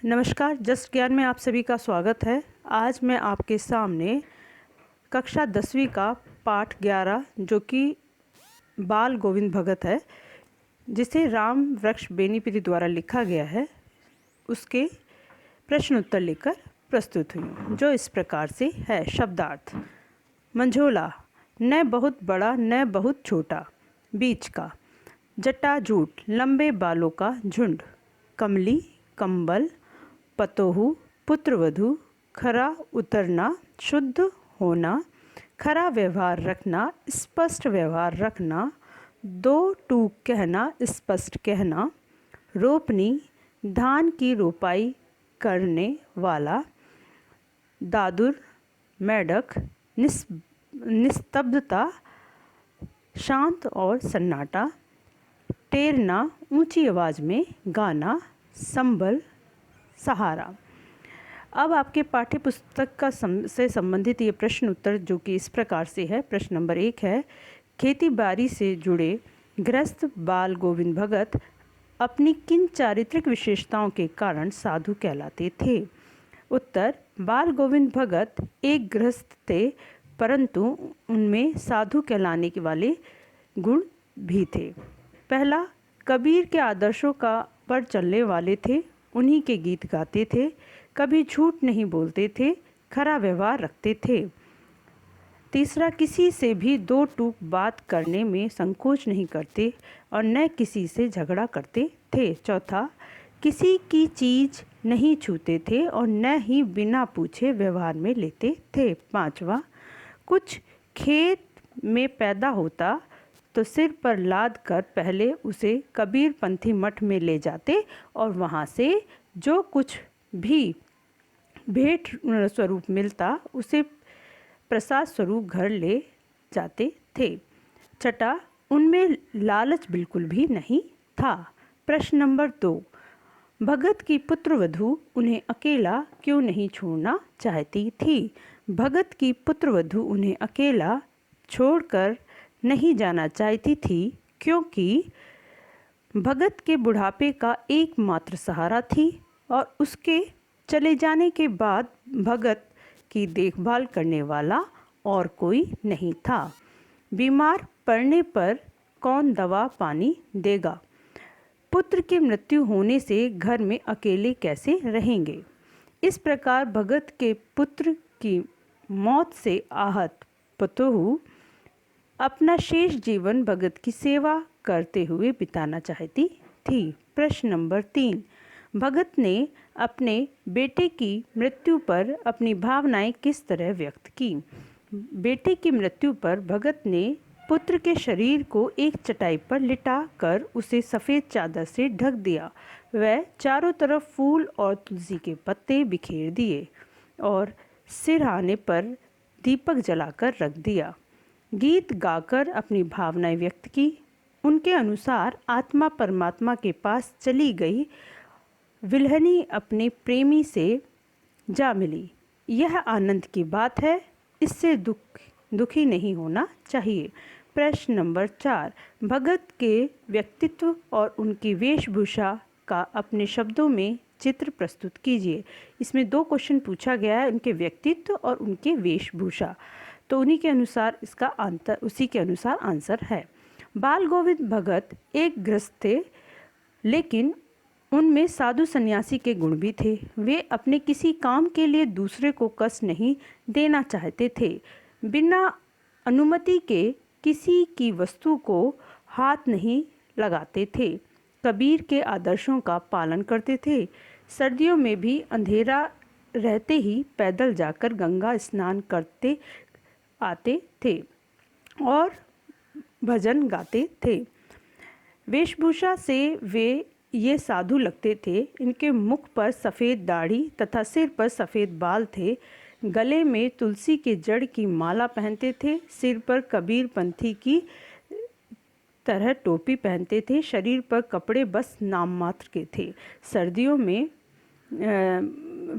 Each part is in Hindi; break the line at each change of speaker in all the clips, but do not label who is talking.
नमस्कार, जस्ट ज्ञान में आप सभी का स्वागत है। आज मैं आपके सामने कक्षा 10वीं का पाठ 11 जो कि बाल गोविंद भगत है, जिसे राम वृक्ष बेनीपति द्वारा लिखा गया है, उसके प्रश्न उत्तर लेकर प्रस्तुत हुई, जो इस प्रकार से है। शब्दार्थ: मंझोला, न बहुत बड़ा न बहुत छोटा, बीच का। जटाजूट, लंबे बालों का झुंड। कमली, कंबल। पतोहू, पुत्रवधू। खरा उतरना, शुद्ध होना। खरा व्यवहार रखना, स्पष्ट व्यवहार रखना। दो टूक कहना, स्पष्ट कहना। रोपनी, धान की रोपाई करने वाला। दादुर, मेढक। निस्तब्धता, शांत और सन्नाटा। टेरना, ऊंची आवाज़ में गाना। संबल, सहारा। अब आपके पाठ्य पुस्तक से संबंधित ये प्रश्न उत्तर जो कि इस प्रकार से है। प्रश्न नंबर 1 है, खेती बाड़ी से जुड़े गृहस्थ बाल गोविंद भगत अपनी किन चारित्रिक विशेषताओं के कारण साधु कहलाते थे? उत्तर: बाल गोविंद भगत एक गृहस्थ थे, परंतु उनमें साधु कहलाने के वाले गुण भी थे। पहला, कबीर के आदर्शों पर चलने वाले थे, उन्हीं के गीत गाते थे, कभी झूठ नहीं बोलते थे, खरा व्यवहार रखते थे। तीसरा, किसी से भी दो टूक बात करने में संकोच नहीं करते और न किसी से झगड़ा करते थे। चौथा, किसी की चीज़ नहीं छूते थे और न ही बिना पूछे व्यवहार में लेते थे। पांचवा, कुछ खेत में पैदा होता तो सिर पर लाद कर पहले उसे कबीरपंथी मठ में ले जाते और वहाँ से जो कुछ भी भेंट स्वरूप मिलता उसे प्रसाद स्वरूप घर ले जाते थे। छठा, उनमें लालच बिल्कुल भी नहीं था। प्रश्न नंबर 2, भगत की पुत्रवधू उन्हें अकेला क्यों नहीं छोड़ना चाहती थी? भगत की पुत्रवधू उन्हें अकेला छोड़कर नहीं जाना चाहती थी क्योंकि भगत के बुढ़ापे का एकमात्र सहारा थी और उसके चले जाने के बाद भगत की देखभाल करने वाला और कोई नहीं था। बीमार पड़ने पर कौन दवा पानी देगा? पुत्र की मृत्यु होने से घर में अकेले कैसे रहेंगे? इस प्रकार भगत के पुत्र की मौत से आहत पतोहू अपना शेष जीवन भगत की सेवा करते हुए बिताना चाहती थी। प्रश्न नंबर 3, भगत ने अपने बेटे की मृत्यु पर अपनी भावनाएं किस तरह व्यक्त की? बेटे की मृत्यु पर भगत ने पुत्र के शरीर को एक चटाई पर लिटा कर उसे सफ़ेद चादर से ढक दिया। वह चारों तरफ फूल और तुलसी के पत्ते बिखेर दिए और सिरहाने पर दीपक जलाकर रख दिया। गीत गाकर अपनी भावनाएं व्यक्त की। उनके अनुसार आत्मा परमात्मा के पास चली गई, विल्हनी अपने प्रेमी से जा मिली। यह आनंद की बात है, इससे दुखी नहीं होना चाहिए। प्रश्न नंबर 4, भगत के व्यक्तित्व और उनकी वेशभूषा का अपने शब्दों में चित्र प्रस्तुत कीजिए। इसमें 2 क्वेश्चन पूछा गया है, उनके व्यक्तित्व और उनके वेशभूषा, तो उन्हीं के अनुसार इसका उसी के अनुसार आंसर है। बाल गोविंद भगत एक गृहस्थ थे, लेकिन उनमें साधु सन्यासी के गुण भी थे। वे अपने किसी काम के लिए दूसरे को कष्ट नहीं देना चाहते थे। बिना अनुमति के किसी की वस्तु को हाथ नहीं लगाते थे। कबीर के आदर्शों का पालन करते थे। सर्दियों में भी अंधेरा रहते ही पैदल जाकर गंगा स्नान करते आते थे और भजन गाते थे। वेशभूषा से वे ये साधु लगते थे। इनके मुख पर सफ़ेद दाढ़ी तथा सिर पर सफ़ेद बाल थे। गले में तुलसी के जड़ की माला पहनते थे। सिर पर कबीर पंथी की तरह टोपी पहनते थे। शरीर पर कपड़े बस नाम मात्र के थे। सर्दियों में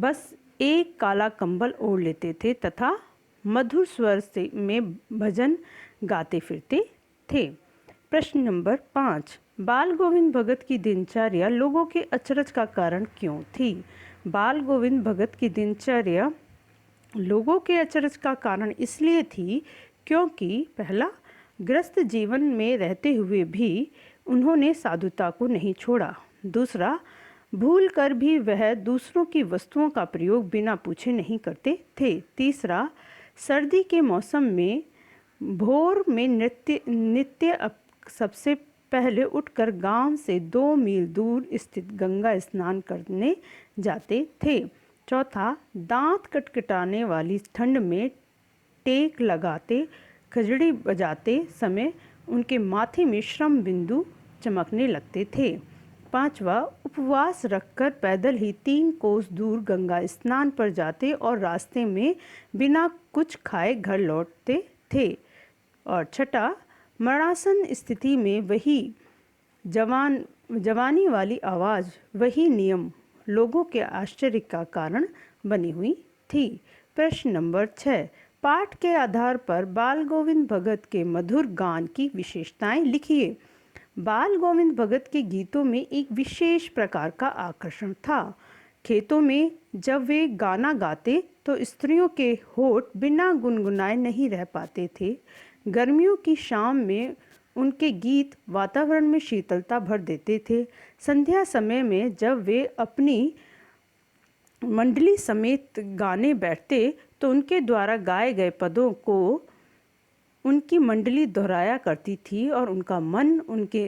बस एक काला कंबल ओढ़ लेते थे तथा मधुर स्वर में भजन गाते फिरते थे। प्रश्न नंबर 5, बाल गोविंद भगत की दिनचर्या लोगों के अचरज का कारण क्यों थी? बाल गोविंद भगत की दिनचर्या लोगों के अचरज का कारण इसलिए थी क्योंकि पहला, ग्रस्त जीवन में रहते हुए भी उन्होंने साधुता को नहीं छोड़ा। दूसरा, भूल कर भी वह दूसरों की वस्तुओं का प्रयोग बिना पूछे नहीं करते थे। तीसरा, सर्दी के मौसम में भोर में नित्य सबसे पहले उठकर गांव से 2 मील दूर स्थित गंगा स्नान करने जाते थे। चौथा, दांत कटकटाने वाली ठंड में टेक लगाते खजड़ी बजाते समय उनके माथे में श्रम बिंदु चमकने लगते थे। पांचवा, उपवास रखकर पैदल ही 3 कोस दूर गंगा स्नान पर जाते और रास्ते में बिना कुछ खाए घर लौटते थे। और छठा, मरणासन स्थिति में वही जवानी वाली आवाज़, वही नियम लोगों के आश्चर्य का कारण बनी हुई थी। प्रश्न नंबर 6, पाठ के आधार पर बाल गोविंद भगत के मधुर गान की विशेषताएं लिखिए। बाल गोविंद भगत के गीतों में एक विशेष प्रकार का आकर्षण था। खेतों में जब वे गाना गाते तो स्त्रियों के होठ बिना गुनगुनाए नहीं रह पाते थे। गर्मियों की शाम में उनके गीत वातावरण में शीतलता भर देते थे। संध्या समय में जब वे अपनी मंडली समेत गाने बैठते तो उनके द्वारा गाए गए पदों को उनकी मंडली दोहराया करती थी और उनका मन उनके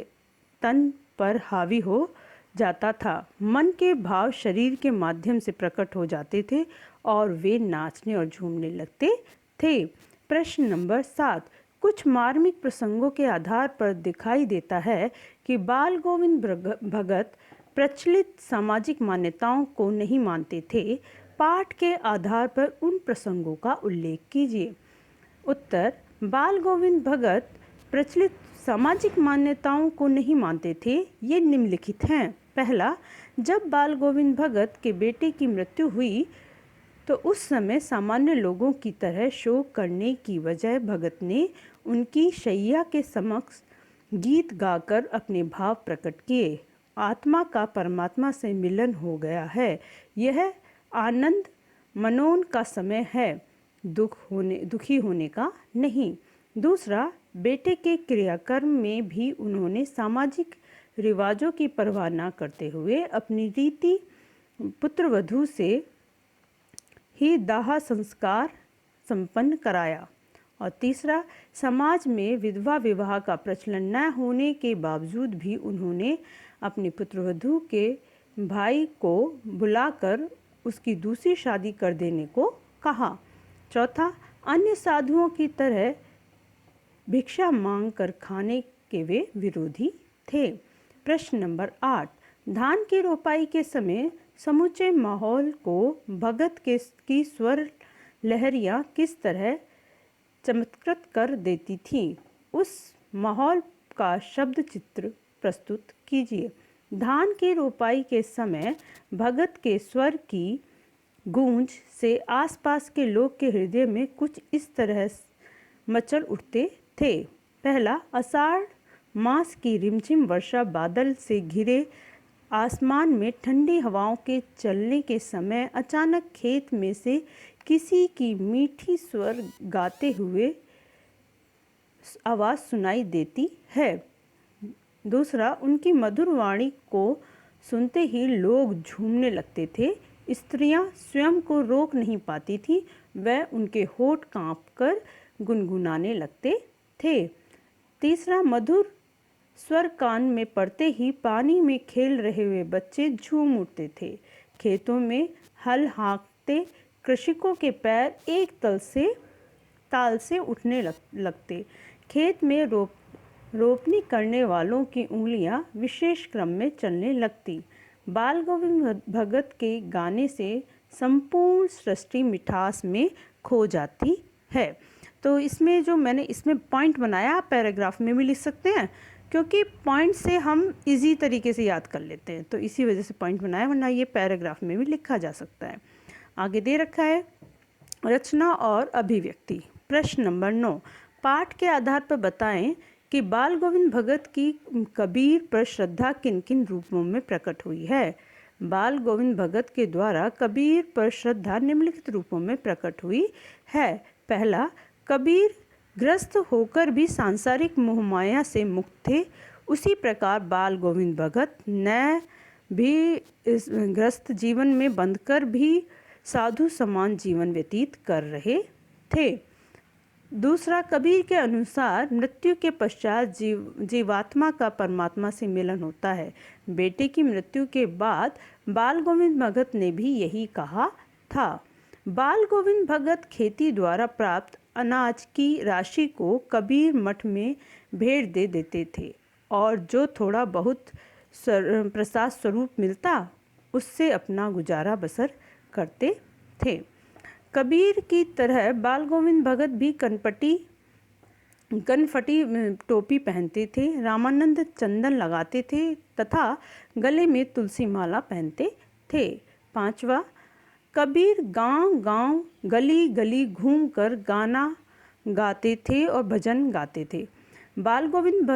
तन पर हावी हो जाता था। मन के भाव शरीर के माध्यम से प्रकट हो जाते थे और वे नाचने और झूमने लगते थे। प्रश्न नंबर 7, कुछ मार्मिक प्रसंगों के आधार पर दिखाई देता है कि बाल गोविंद भगत प्रचलित सामाजिक मान्यताओं को नहीं मानते थे। पाठ के आधार पर उन प्रसंगों का उल्लेख कीजिए। उत्तर, बाल गोविंद भगत प्रचलित सामाजिक मान्यताओं को नहीं मानते थे। ये निम्नलिखित हैं। पहला, जब बाल गोविंद भगत के बेटे की मृत्यु हुई तो उस समय सामान्य लोगों की तरह शोक करने की बजाय भगत ने उनकी शैया के समक्ष गीत गाकर अपने भाव प्रकट किए। आत्मा का परमात्मा से मिलन हो गया है, यह आनंद मनोन का समय है, दुखी होने का नहीं। दूसरा, बेटे के क्रियाकर्म में भी उन्होंने सामाजिक रिवाजों की परवाह न करते हुए अपनी रीति पुत्रवधू से ही दाह संस्कार संपन्न कराया। और तीसरा, समाज में विधवा विवाह का प्रचलन न होने के बावजूद भी उन्होंने अपनी पुत्रवधू के भाई को बुलाकर उसकी दूसरी शादी कर देने को कहा। चौथा, अन्य साधुओं की तरह भिक्षा मांग कर खाने के वे विरोधी थे। प्रश्न नंबर 8, धान की रोपाई के समय समूचे माहौल को भगत की स्वर लहरियाँ किस तरह चमत्कृत कर देती थीं? उस माहौल का शब्द चित्र प्रस्तुत कीजिए। धान की रोपाई के समय भगत के स्वर की गूंज से आसपास के लोग के हृदय में कुछ इस तरह मचल उठते थे। पहला, आषाढ़ मास की रिमझिम वर्षा बादल से घिरे आसमान में ठंडी हवाओं के चलने के समय अचानक खेत में से किसी की मीठी स्वर गाते हुए आवाज़ सुनाई देती है। दूसरा, उनकी मधुर वाणी को सुनते ही लोग झूमने लगते थे। स्त्रियां स्वयं को रोक नहीं पाती थीं, वह उनके होठ कांपकर गुनगुनाने लगते थे। तीसरा, मधुर स्वर कान में पड़ते ही पानी में खेल रहे हुए बच्चे झूम उठते थे। खेतों में हल हाँकते कृषकों के पैर एक ताल से उठने लगते। खेत में रोपनी करने वालों की उंगलियां विशेष क्रम में चलने लगती। बाल गोविंद भगत के गाने से संपूर्ण सृष्टि मिठास में खो जाती है। तो इसमें जो मैंने इसमें पॉइंट बनाया, आप पैराग्राफ में भी लिख सकते हैं, क्योंकि पॉइंट से हम इजी तरीके से याद कर लेते हैं, तो इसी वजह से पॉइंट बनाया, वरना ये पैराग्राफ में भी लिखा जा सकता है। आगे दे रखा है रचना और अभिव्यक्ति। प्रश्न नंबर 9, पाठ के आधार पर बताएं कि बाल गोविंद भगत की कबीर पर श्रद्धा किन किन रूपों में प्रकट हुई है। बाल गोविंद भगत के द्वारा कबीर पर श्रद्धा निम्नलिखित रूपों में प्रकट हुई है। पहला, कबीर ग्रस्त होकर भी सांसारिक मोहमाया से मुक्त थे। उसी प्रकार बाल गोविंद भगत न भी इस ग्रस्त जीवन में बंधकर भी साधु समान जीवन व्यतीत कर रहे थे। दूसरा, कबीर के अनुसार मृत्यु के पश्चात जीवात्मा का परमात्मा से मिलन होता है। बेटे की मृत्यु के बाद बाल गोविंद भगत ने भी यही कहा था। बाल गोविंद भगत खेती द्वारा प्राप्त अनाज की राशि को कबीर मठ में भेंट दे देते थे और जो थोड़ा बहुत प्रसाद स्वरूप मिलता उससे अपना गुजारा बसर करते थे। कबीर की तरह बाल गोविंद भगत भी कनफटी टोपी पहनते थे, रामानंद चंदन लगाते थे तथा गले में तुलसी माला पहनते थे। पांचवा, कबीर गांव-गांव, गली-गली घूमकर गाना गाते थे और भजन गाते थे। बाल गोविंद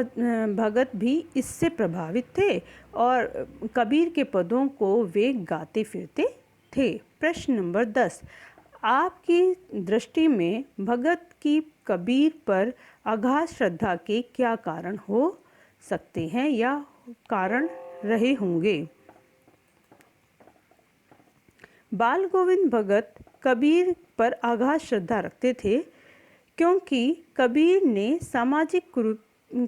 भगत भी इससे प्रभावित थे और कबीर के पदों को वे गाते फिरते थे। प्रश्न नंबर 10, आपकी दृष्टि में भगत की कबीर पर अगाध श्रद्धा के क्या कारण हो सकते हैं या कारण रहे होंगे? बाल गोविंद भगत कबीर पर अगाध श्रद्धा रखते थे क्योंकि कबीर ने सामाजिक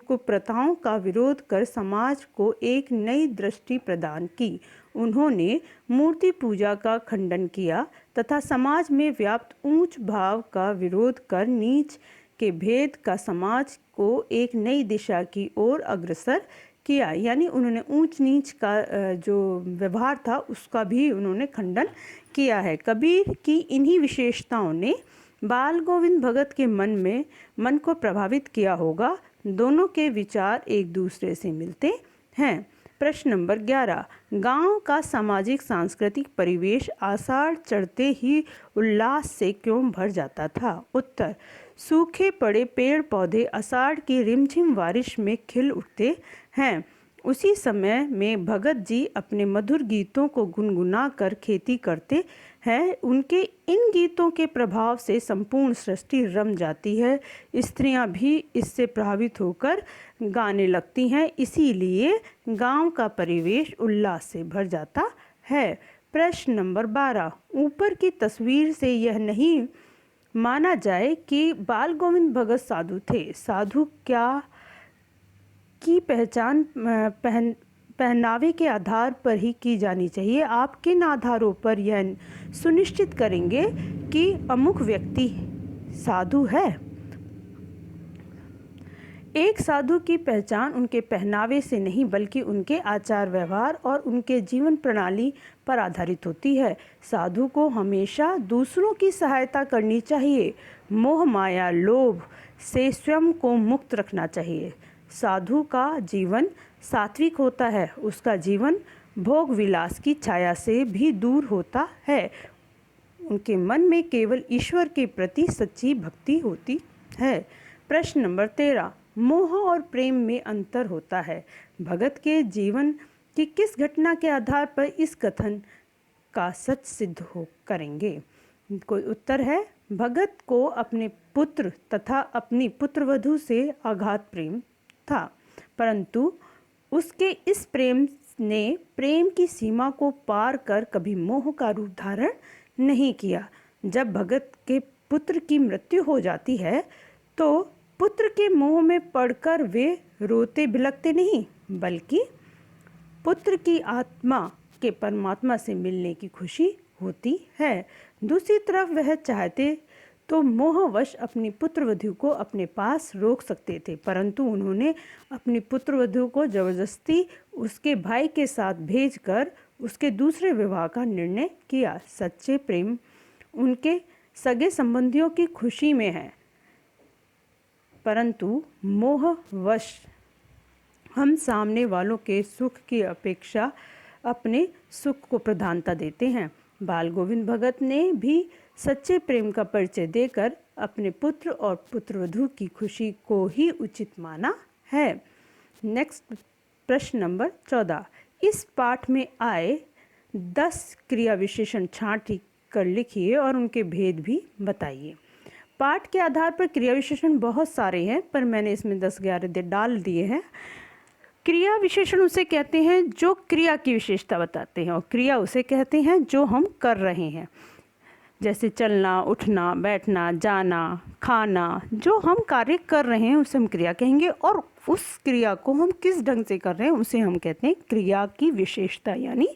कुप्रथाओं का विरोध कर समाज को एक नई दृष्टि प्रदान की। उन्होंने मूर्ति पूजा का खंडन किया तथा समाज में व्याप्त ऊंच भाव का विरोध कर नीच के भेद का समाज को एक नई दिशा की ओर अग्रसर किया। यानी उन्होंने ऊंच नीच का जो व्यवहार था उसका भी उन्होंने खंडन किया है। कबीर की इन्हीं विशेषताओं ने बाल गोविंद भगत के मन को प्रभावित किया होगा। दोनों के विचार एक दूसरे से मिलते हैं। प्रश्न नंबर 11, गांव का सामाजिक सांस्कृतिक परिवेश आषाढ़ चढ़ते ही उल्लास से क्यों भर जाता था? उत्तर, सूखे पड़े पेड़ पौधे आषाढ़ की रिमझिम बारिश में खिल उठते हैं। उसी समय में भगत जी अपने मधुर गीतों को गुनगुना कर खेती करते हैं। उनके इन गीतों के प्रभाव से संपूर्ण सृष्टि रम जाती है। स्त्रियां भी इससे प्रभावित होकर गाने लगती हैं, इसीलिए गांव का परिवेश उल्लास से भर जाता है। प्रश्न नंबर 12, ऊपर की तस्वीर से यह नहीं माना जाए कि बाल गोविंद भगत साधु थे। साधु क्या की पहचान पहनावे के आधार पर ही की जानी चाहिए। आप किन आधारों पर यह सुनिश्चित करेंगे कि अमुक व्यक्ति साधु है? एक साधु की पहचान उनके पहनावे से नहीं बल्कि उनके आचार व्यवहार और उनके जीवन प्रणाली पर आधारित होती है। साधु को हमेशा दूसरों की सहायता करनी चाहिए। मोह माया लोभ से स्वयं को मुक्त रखना चाहिए। साधु का जीवन सात्विक होता है। उसका जीवन भोग विलास की छाया से भी दूर होता है। उनके मन में केवल ईश्वर के प्रति सच्ची भक्ति होती है। प्रश्न नंबर 13, मोह और प्रेम में अंतर होता है। भगत के जीवन की किस घटना के आधार पर इस कथन का सच सिद्ध हो करेंगे? कोई उत्तर है, भगत को अपने पुत्र तथा अपनी पुत्रवधू से अगाध प्रेम था, परंतु उसके इस प्रेम ने प्रेम की सीमा को पार कर कभी मोह का रूप धारण नहीं किया। जब भगत के पुत्र की मृत्यु हो जाती है तो पुत्र के मोह में पड़कर वे रोते बिलखते नहीं, बल्कि पुत्र की आत्मा के परमात्मा से मिलने की खुशी होती है। दूसरी तरफ वह चाहते तो मोहवश अपनी पुत्रवधू को अपने पास रोक सकते थे, परंतु उन्होंने अपनी पुत्रवधू को जबरदस्ती उसके भाई के साथ भेजकर उसके दूसरे विवाह का निर्णय किया। सच्चे प्रेम उनके सगे संबंधियों की खुशी में है, परंतु मोहवश हम सामने वालों के सुख की अपेक्षा अपने सुख को प्रधानता देते हैं। बाल गोविंद भगत ने भी सच्चे प्रेम का परिचय देकर अपने पुत्र और पुत्रवधू की खुशी को ही उचित माना है। नेक्स्ट प्रश्न नंबर 14, इस पाठ में आए 10 क्रिया विशेषण छांट कर लिखिए और उनके भेद भी बताइए। पाठ के आधार पर क्रिया विशेषण बहुत सारे हैं, पर मैंने इसमें 10-11 डाल दिए हैं। क्रिया विशेषण उसे कहते हैं जो क्रिया की विशेषता बताते हैं, और क्रिया उसे कहते हैं जो हम कर रहे हैं, जैसे चलना, उठना, बैठना, जाना, खाना। जो हम कार्य कर रहे हैं उसे हम क्रिया कहेंगे, और उस क्रिया को हम किस ढंग से कर रहे हैं उसे हम कहते हैं क्रिया की विशेषता, यानी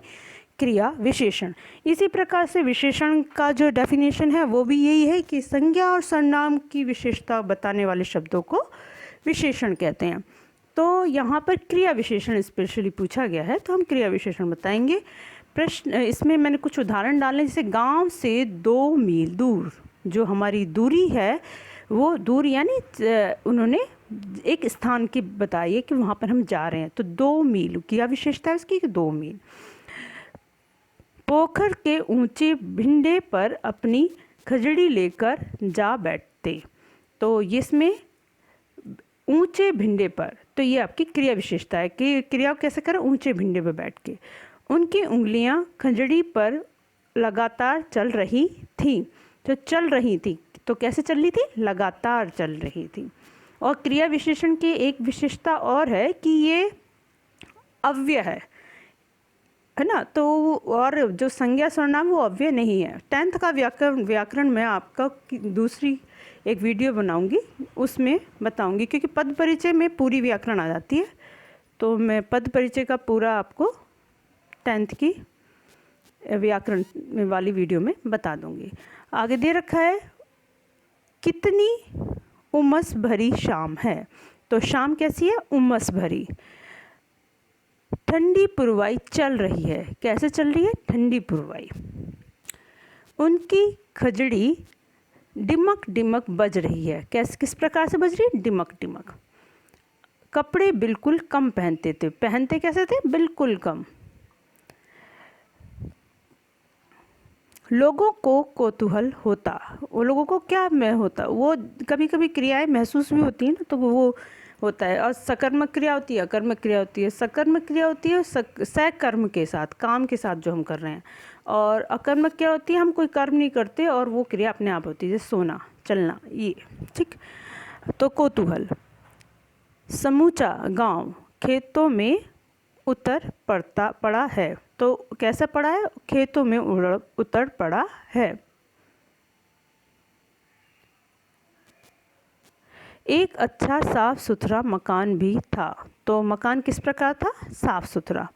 क्रिया विशेषण। इसी प्रकार से विशेषण का जो डेफिनेशन है वो भी यही है कि संज्ञा और सर्वनाम की विशेषता बताने वाले शब्दों को विशेषण कहते हैं। तो यहाँ पर क्रिया विशेषण स्पेशली पूछा गया है, तो हम क्रिया विशेषण बताएंगे। प्रश्न इसमें मैंने कुछ उदाहरण डाले, जैसे गांव से 2 मील दूर। जो हमारी दूरी है वो दूर यानी उन्होंने एक स्थान की बताई है कि वहाँ पर हम जा रहे हैं, तो 2 मील क्रिया विशेषता है उसकी 2 मील। पोखर के ऊंचे भिंडे पर अपनी खजड़ी लेकर जा बैठते, तो इसमें ऊंचे भिंडे पर, तो ये आपकी क्रिया विशेषता है कि क्रिया कैसे करें, ऊंचे भिंडे पर बैठ के। उनकी उंगलियां खजड़ी पर लगातार चल रही थी, तो चल रही थी, तो कैसे चल रही थी, लगातार चल रही थी। और क्रिया विशेषण की एक विशेषता और है कि ये अव्यय है ना, तो और जो संज्ञा सर्वनाम वो अव्यय नहीं है। 10th का व्याकरण में आपका दूसरी एक वीडियो बनाऊंगी, उसमें बताऊंगी, क्योंकि पद परिचय में पूरी व्याकरण आ जाती है, तो मैं पद परिचय का पूरा आपको 10th की व्याकरण वाली वीडियो में बता दूंगी। आगे दे रखा है कितनी उमस भरी शाम है, तो शाम कैसी है, उमस भरी। ठंडी पुरवाई चल रही है, कैसे चल रही है, ठंडी पुरवाई। उनकी खजड़ी डिमक डिमक बज रही है, कैसे किस प्रकार से बज रही है, डिमक डिमक। कपड़े बिल्कुल कम पहनते थे, पहनते कैसे थे, बिल्कुल कम। लोगों को कौतूहल होता, वो लोगों को क्या में होता, वो कभी कभी क्रियाएं महसूस भी होती हैं ना, तो वो होता है। और सकर्मक क्रिया होती है, अकर्मक क्रिया होती है। सकर्मक क्रिया होती है सकर्म के साथ, काम के साथ जो हम कर रहे हैं, और अकर्मक क्या होती है, हम कोई कर्म नहीं करते और वो क्रिया अपने आप होती है, जैसे सोना, चलना, ये ठीक। तो कौतूहल। समूचा गांव खेतों में उतर पड़ा है, तो कैसा पड़ा है, खेतों में उतर पड़ा है। एक अच्छा साफ सुथरा मकान भी था, तो मकान किस प्रकार था, साफ सुथरा।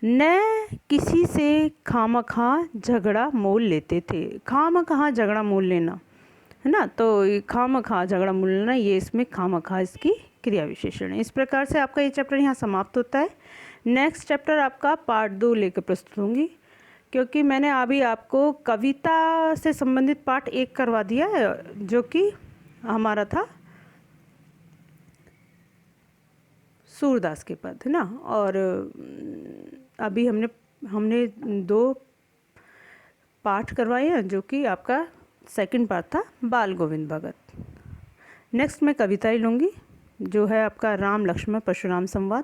न किसी से खामखा झगड़ा मोल लेते थे, खामखा झगड़ा मोल लेना है ना, तो खामखा झगड़ा मोल लेना, ये इसमें खामखा इसकी क्रिया विशेषण है। इस प्रकार से आपका ये चैप्टर यहाँ समाप्त होता है। नेक्स्ट चैप्टर आपका पार्ट 2 लेकर प्रस्तुत होंगी, क्योंकि मैंने अभी आपको कविता से संबंधित पार्ट 1 करवा दिया है, जो कि हमारा था सूरदास के पद, है ना। और अभी हमने 2 पाठ करवाए हैं, जो कि आपका सेकंड पार्ट था बाल गोविंद भगत। नेक्स्ट मैं कविता ही लूँगी, जो है आपका राम लक्ष्मण परशुराम संवाद,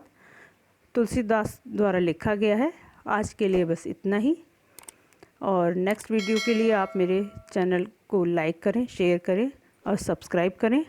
तुलसीदास द्वारा लिखा गया है। आज के लिए बस इतना ही, और नेक्स्ट वीडियो के लिए आप मेरे चैनल को लाइक करें, शेयर करें और सब्सक्राइब करें।